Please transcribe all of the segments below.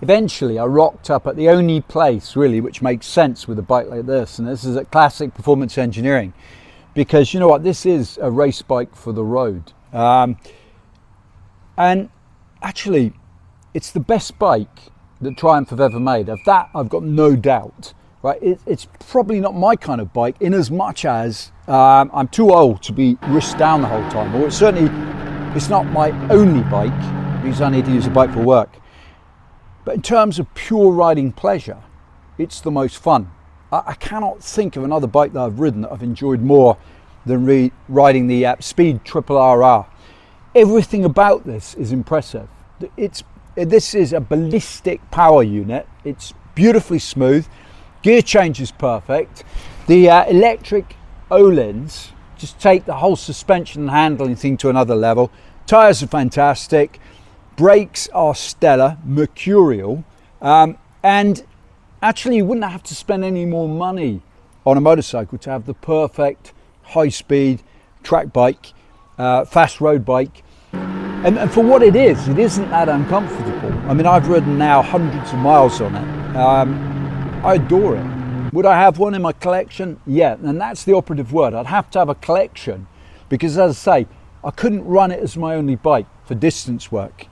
eventually I rocked up at the only place really which makes sense with a bike like this, and this is at Classic Performance Engineering, because you know what, this is a race bike for the road. And actually it's the best bike that Triumph have ever made. Of that I've got no doubt. Right, it's probably not my kind of bike, in as much as I'm too old to be wrist down the whole time, or it's not my only bike because I need to use a bike for work. But in terms of pure riding pleasure, it's the most fun. I cannot think of another bike that I've ridden that I've enjoyed more than riding the Speed Triple RR. Everything about this is impressive. This is a ballistic power unit. It's beautifully smooth. Gear change is perfect. The electric O-lins just take the whole suspension and handling thing to another level. Tyres are fantastic. Brakes are stellar, mercurial. And actually you wouldn't have to spend any more money on a motorcycle to have the perfect high-speed track bike, fast road bike. And for what it isn't that uncomfortable. I mean, I've ridden now hundreds of miles on it. I adore it. Would I have one in my collection? Yeah, and that's the operative word. I'd have to have a collection because, as I say, I couldn't run it as my only bike for distance work.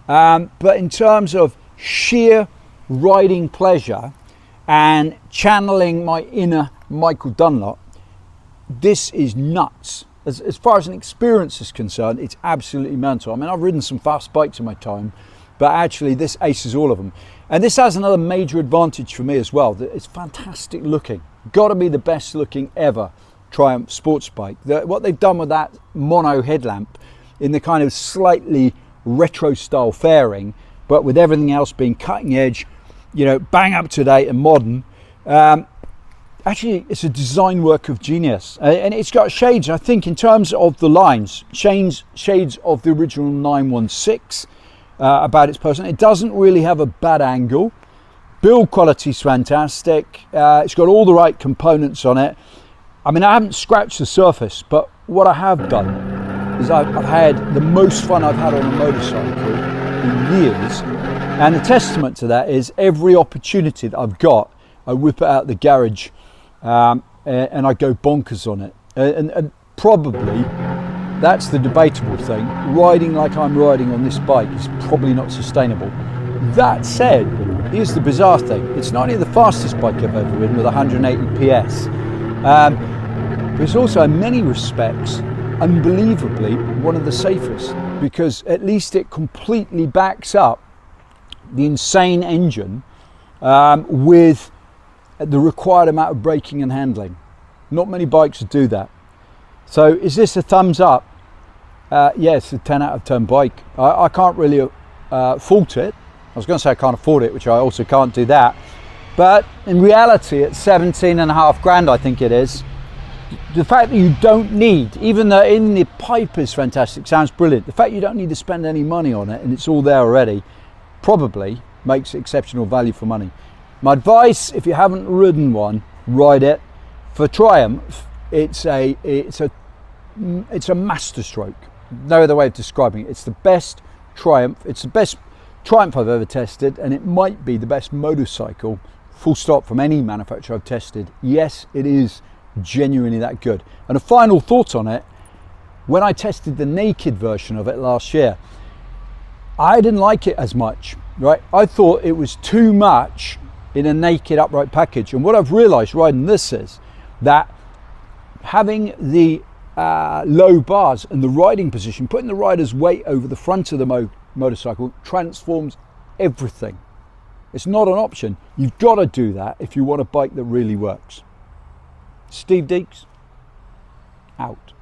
But in terms of sheer riding pleasure and channeling my inner Michael Dunlop, this is nuts. As far as an experience is concerned, it's absolutely mental. I mean, I've ridden some fast bikes in my time, but actually this aces all of them. And this has another major advantage for me as well, that it's fantastic looking. Got to be the best looking ever Triumph sports bike. What they've done with that mono headlamp in the kind of slightly retro style fairing, but with everything else being cutting edge, you know, bang up to date and modern. Actually, it's a design work of genius. And it's got shades, I think, in terms of the lines, shades of the original 916. About its person. It doesn't really have a bad angle. Build quality is fantastic. It's got all the right components on it. I mean, I haven't scratched the surface, but what I have done is I've had the most fun I've had on a motorcycle in years, and a testament to that is every opportunity that I've got, I whip it out the garage and I go bonkers on it. And probably that's the debatable thing. Riding like I'm riding on this bike is probably not sustainable. That said, here's the bizarre thing. It's not only the fastest bike I've ever ridden with 180 PS, but it's also in many respects, unbelievably, one of the safest, because at least it completely backs up the insane engine with the required amount of braking and handling. Not many bikes do that. So is this a thumbs up? Yes, a 10 out of 10 bike. I can't really fault it. I was going to say I can't afford it, which I also can't do that. But in reality, it's 17.5 grand, I think it is. The fact that you don't need, even though in the pipe is fantastic, sounds brilliant. The fact you don't need to spend any money on it and it's all there already, probably makes it exceptional value for money. My advice, if you haven't ridden one, ride it. For Triumph, it's a masterstroke. No other way of describing it. It's the best Triumph. It's the best Triumph I've ever tested, and it might be the best motorcycle, full stop, from any manufacturer I've tested. Yes, it is genuinely that good. And a final thought on it, when I tested the naked version of it last year, I didn't like it as much, right? I thought it was too much in a naked upright package. And what I've realized riding this is that having the low bars and the riding position, putting the rider's weight over the front of the motorcycle transforms everything. It's not an option. You've got to do that if you want a bike that really works. Steve Deeks, out.